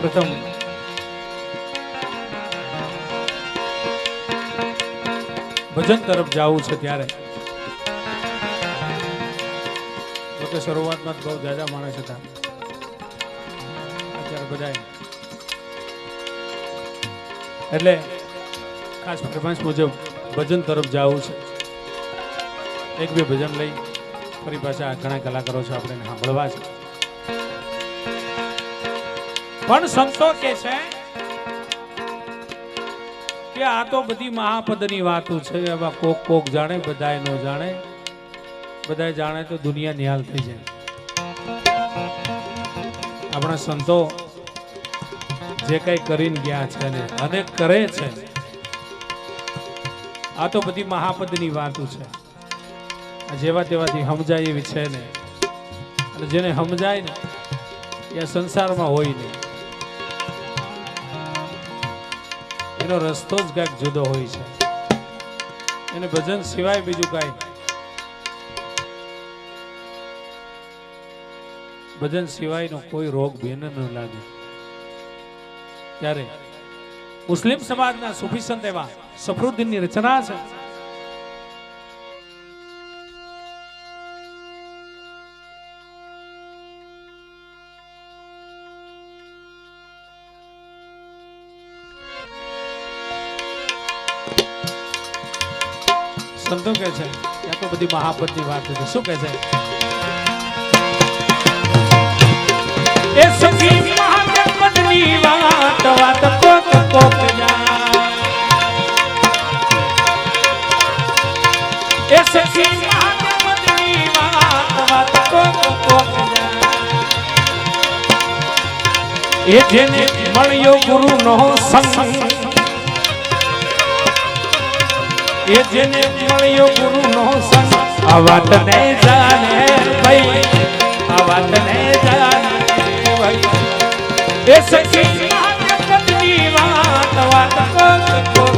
પ્રથમ ભજન તરફ જવું છે ત્યારે તો શરૂઆતમાં બહુ જાજા માણસ હતા, અત્યારે બધા એટલે ખાસ ફરમાઈશ મુજબ ભજન તરફ જવું છે. એક બે ભજન લઈ ફરી પાછા ઘણા કલાકારો છે આપણે સાંભળવા છે. પણ સંતો કે છે કે આ તો બધી મહાપદની વાતો છે, એવા કોક કોક જાણે, બધાય ન જાણે, બધાય જાણે તો દુનિયા નિહાલ થઈ જાય. આપણા સંતો જે કઈ કરીને ગયા છે ને અને કરે છે, આ તો બધી મહાપદની વાતો છે. જેવા તેવાથી સમજાય એવી છે ને, અને જેને સમજાય ને એ સંસારમાં હોય નહીં, એનો રસ્તો જ કાંઈક જુદો હોય છે. એને ભજન સિવાય બીજું કાંઈ, ભજન સિવાયનો કોઈ રોગ બેન ન લાગે. ત્યારે મુસ્લિમ સમાજના સુફી સંત એવા સફરુદ્દીનની રચના છે. સંતો કે છે ત્યાં તો બધી મહાપદની વાત છે. શું કે છે? એ સખી મહાપદની વાત વાત કોક કોક જાય. એ સખી મહાપદની વાત વાત કોક કોક જાય. એ જેને મળ્યો ગુરુનો સંગ, એ જેને મળ્યો ગુરુનો સંગ, આ વાત ને જાણે ભાઈ, આ વાત ને જાણે ભાઈ. એ સખી મહાપદની વાત વાત કોક કોક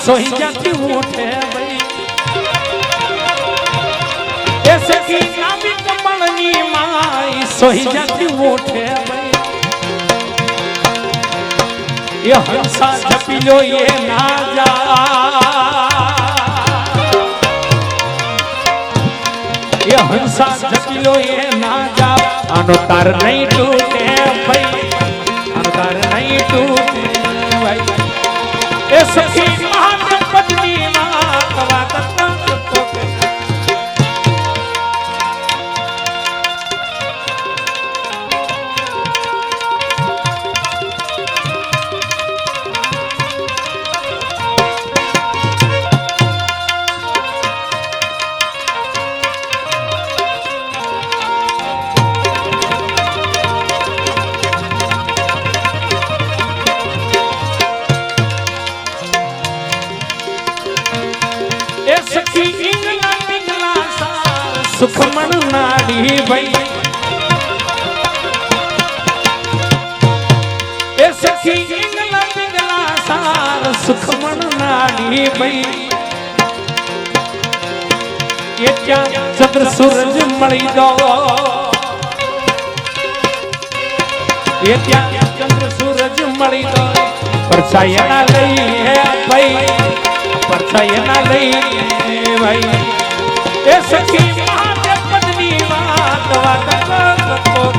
સોઈ જાતી ઉઠે ભાઈ. એ સખી નામી કમળની માઈ સોઈ જાતી ઉઠે ભાઈ. એ હંસા જપી લો એ ના જા, એ હંસા જપી લો એ ના જા. આનો તાર નહીં તૂટે ભાઈ, આનો તાર નહીં તૂટે ભાઈ. એ સખી મહાપદની વાત વાત કોક કોક સુખમણ નાડી ભાઈ. એ સખી ઈંગલા પિંગલા સાર સુખમણ નાડી ભાઈ. એ ત્યાં ચંદ્ર સૂરજ મળી દો, એ ત્યાં ચંદ્ર સૂરજ મળી દો. પરછાયા લઈ હે ભાઈ, પરછાયા લઈ ભાઈ. એ સખી મહાપદની વાત વાત કોક કોક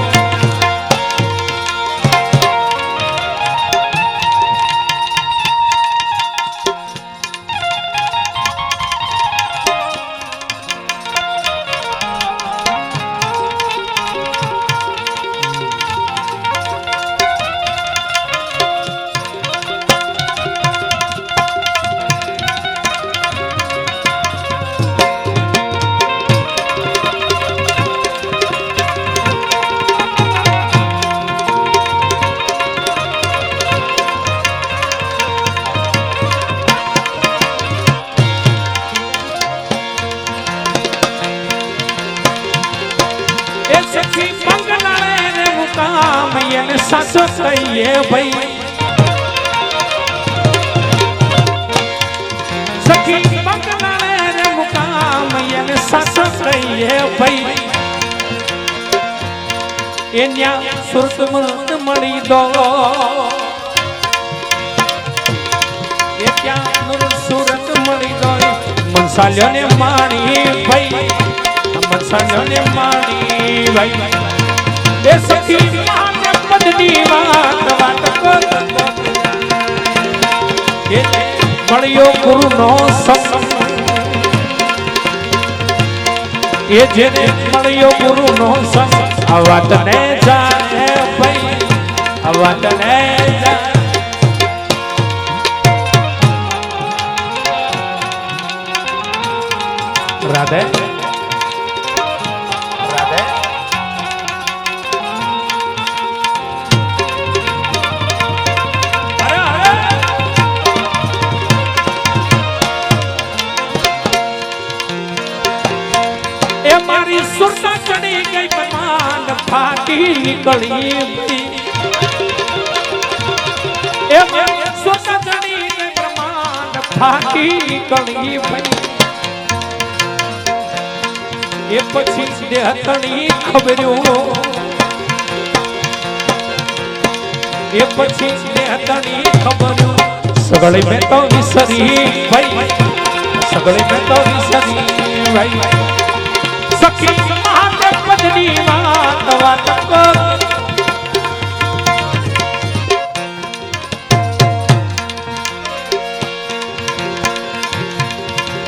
મુકામ એને સાચો કહીએ ભાઈ સખી બંગલાને રે મુકામ એને સાચો કહીએ ભાઈ એન્યા સુરત મળી દો એ ત્યાં સુરત મળી દો મનસાલ્યો ને માણી ભાઈ મનસાલ્યો ને માણી ભાઈ એ સખી માને પદની વાત એ મળ્યો ગુરુનો સંગ એ જેને મળ્યો ગુરુનો સંગ આ વાતને જાણે ભાઈ આ વાતને જાણે રાધે રાધે એ મારી સુરતા ચડી ગઈ બમાન ફાટી નીકળી એ મારી સુરતા ચડી ગઈ બમાન ફાટી નીકળી ભાઈ એ પછી દેહતણી ખબર્યું એ પછી દેહતણી ખબર્યું સગળી મેં તો વિસરી ભાઈ સગળી મેં તો વિસરી ભાઈ સખી મહાદેવ પદની વાત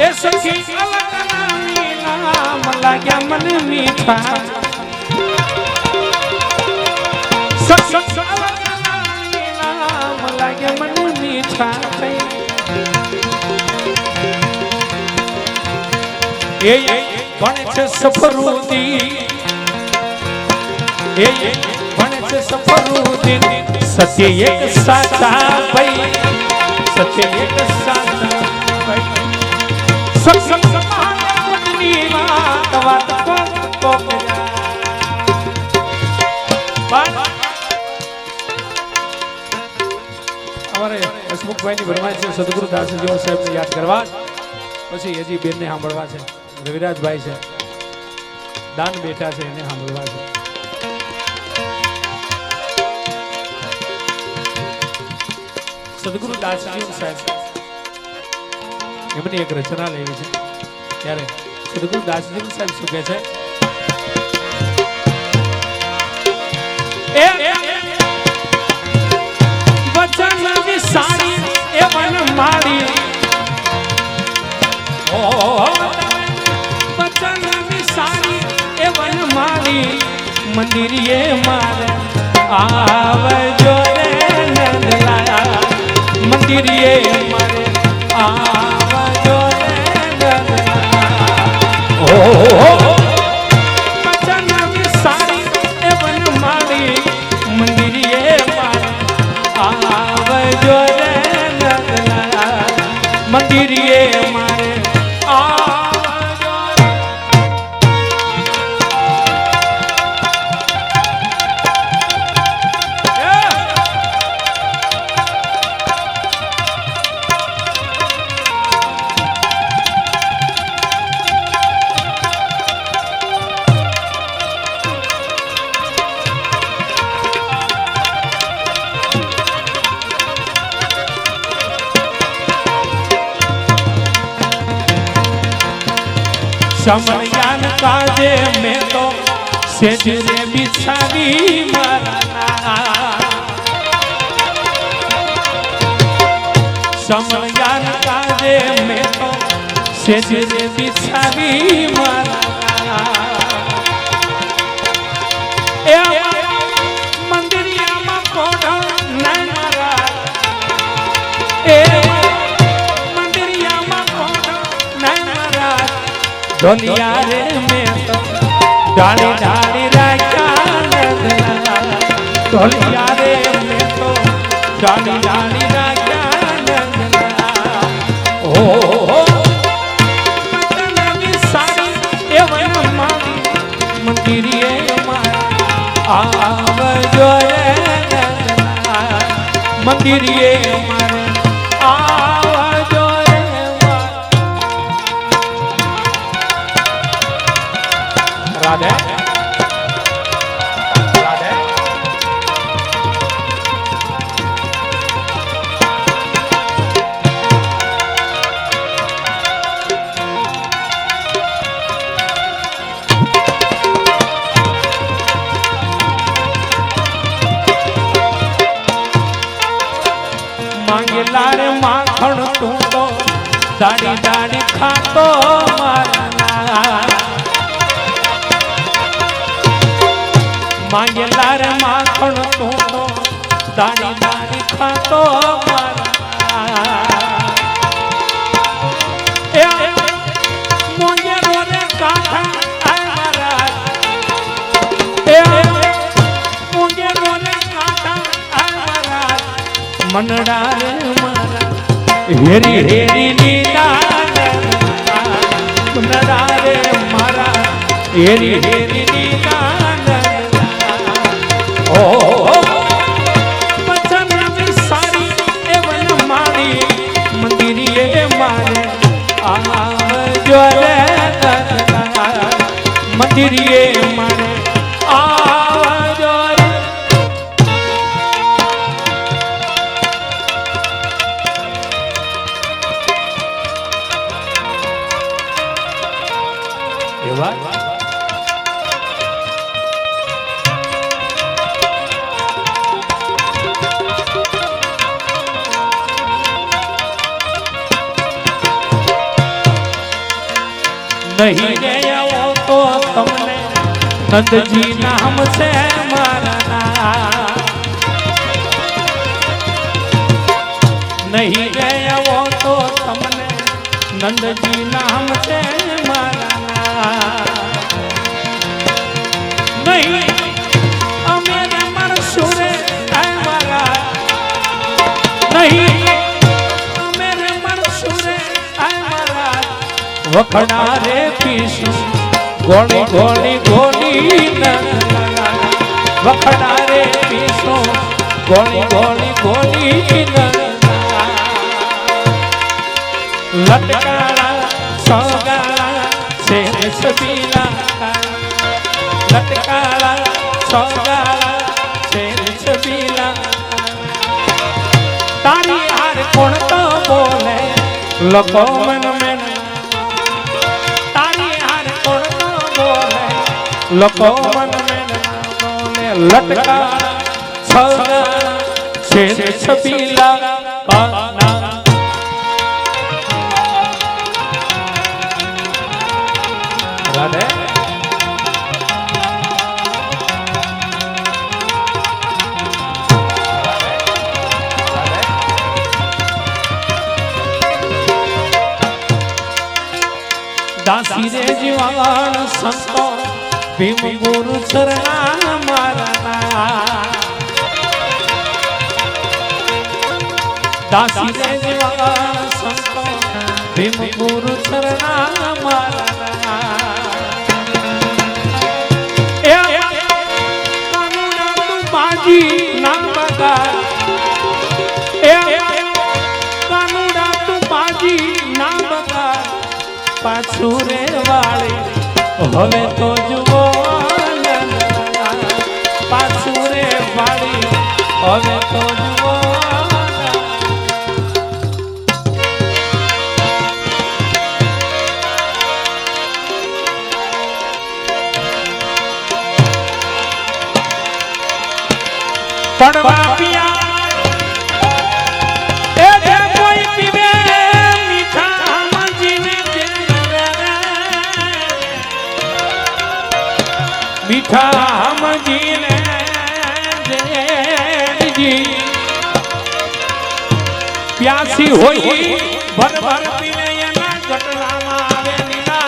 એ સખી લાગ્યા મન મીઠા નામ લાગ્યા મન મીઠા એ ભણે છે સફરુદી એ ભણે છે સફરુદી સત્ય એક સાચા ભાઈ સત્ય એક સાચા ભાઈ સત્સંગ સમાની વાત કો અમારે હસમુખભાઈની ફરમાઈશ છે સદગુરુ દાસજી સાહેબને યાદ કરવા પછી હજી બેનને સાંભળવા છે રવિરાજભાઈ છે દાન બેઠા છે એને સાંભળવા છે સદગુરુ દાસજી સાહેબ એમની એક રચના લેવી છે ત્યારે સદગુરુ દાસજી સાહેબ શું કહે છે વચન વિસારી એ વન મારી વચન વિસારી એ વન મારી મંદિરીએ મારે આવજો રે નંદલાલા મંદિરીએ મારે આવજો રે નંદલાલા વચન વિસારી એ વન મારી મંદિરીએ મારે આવજો રે નંદલાલા મંદિરીએ મારે આવજો समयान काजे में तो सेजरे बिछावी मारा समयान काजे में तो सेजरे बिछावी मारा ए मंदिरिया में कोड़ा नहीं मारा ए मंदिरिया में कोड़ा नहीं मारा ढोलिया रे में तो डाली डाली राजा नंदलाला ढोलिया रे में तो डाली डाली राजा नंदलाला ओ वतन विसारी एवं मारी मंदिरिए मारा आव મંદિરે મારે આવજો રે રાધે રાધે માંગેલા રે માખણ તું તો દાડી દાડી ખાતો મારા માંગેલા રે માખણ તું તો દાડી દાડી ખાતો મારા મોંગેરો રે કાંઠા આય મારા મોંગેરો રે કાંઠા આય મારા મનડા રે મારા હેરી હેરી નીના મનડા રે મારા હેરી હેરી નીના ઓ બચન સારી એવન મારી મંદિરે મારે આવજો રે મંદિરે મારે આવજો રે એવા नहीं गया तो तुमने नंदजी नाम से मारना नहीं गया वो तो तुमने नंदजी नाम से मारना नहीं अमेर मर सुरे मारा नहीं अमेर मर सुरे मारा वखड़ा रे पीसू गोली गोली गोली वखड़ा रे पीसू गोली गोली गोली लटकाला सौगाला से सबीला लटकाला सौगाला से सबीला तारी हार कौन तो बोले लोगों मन में लोको मन में बोले लटका छगा शेर छबीला काना राधे दासी रे जीवान संतो भीम गुरु चरणा मारना दासी रे जीवान संतो भीम गुरु चरणा मारना कानूना तू बाजी ना बगा कानूना तू बाजी ना बगा पाछू रे वाले હવે તો જુઓ પાછું રે વાળી હવે તો જુઓ પડવા પિયા मीठा हम जीने जी प्यासी होई भर भर पीने ना गटला मावे नीला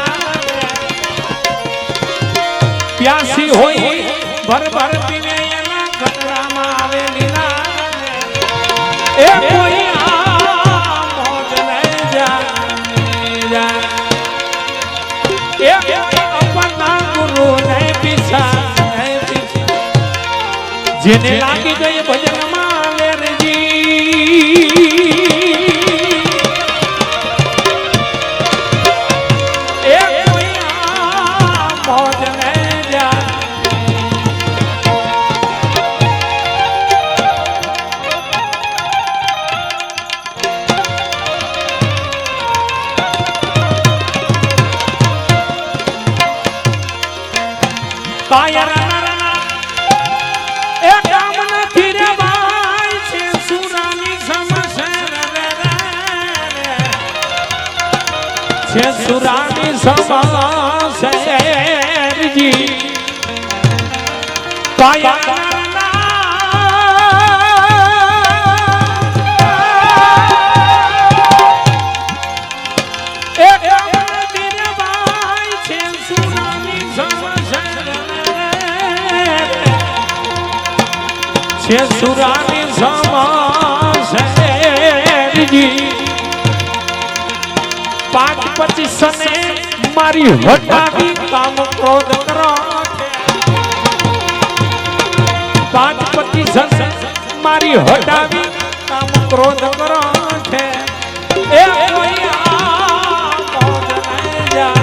प्यासी होई भर भर पीने ना गटला मावे नीला ए कोई मौज ले जा ए अपना गुरु ने जेने लागी गई भजन माले जी મોજ ને જા કાયરા એ કામ નથી રે ભાઈ છે સુરાની સમસેર છે સુરાની સમસેરજી કાયરા છે સુરાની સમસેરજી 5-25 ને મારી હટાવી કામ ક્રોધ કરો 5-25 મારી હટાવી કામ ક્રોધ કરો છે એ કોઈ આ મોજ નહીં જા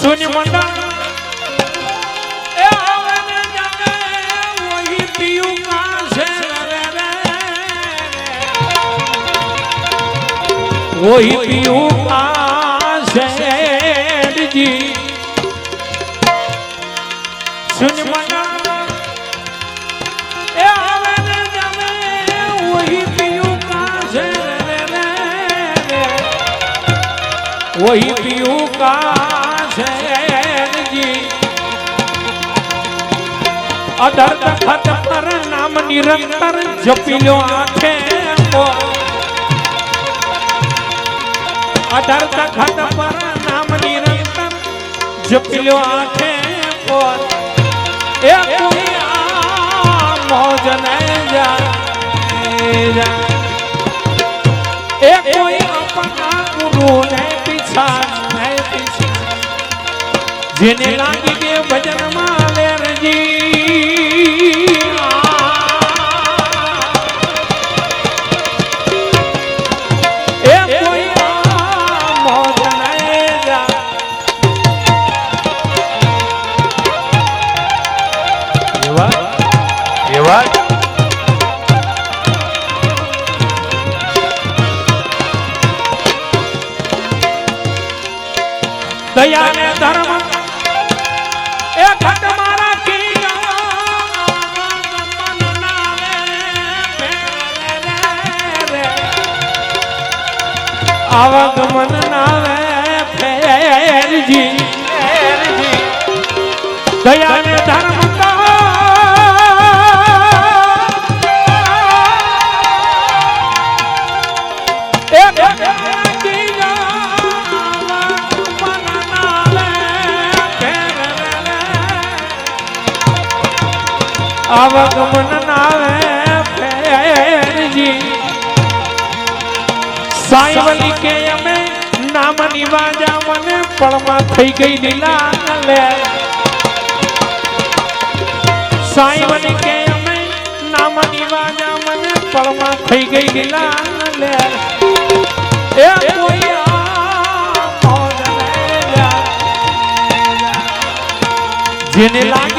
सुन मंडा ए आवन जाने वही पियू का से रे वही पियू का से जी सुन मंडा ए आवन जाने वही पियू का से रे वही पियू का अदर तखत पर नाम निरंतर जपी लो आखे अदर तखत पर नाम निरंतर जपी लो आखे ए कोई मौज नहीं जा ए कोई अपना गुरु ने पीछा नहीं पीछा जिने लागी के भजन माले जी दया ने धर्म ए घट मारा की आवागमन नावे फेर जी दया ने धर्म का आवागमन नावे फेर जी साईं वली के अमे नाम निवाजा मन पड़मा थई गई लीला ले साईं वली के अमे नाम निवाजा मन पड़मा थई गई लीला ले ए कोई मौज ले जा जिने लागे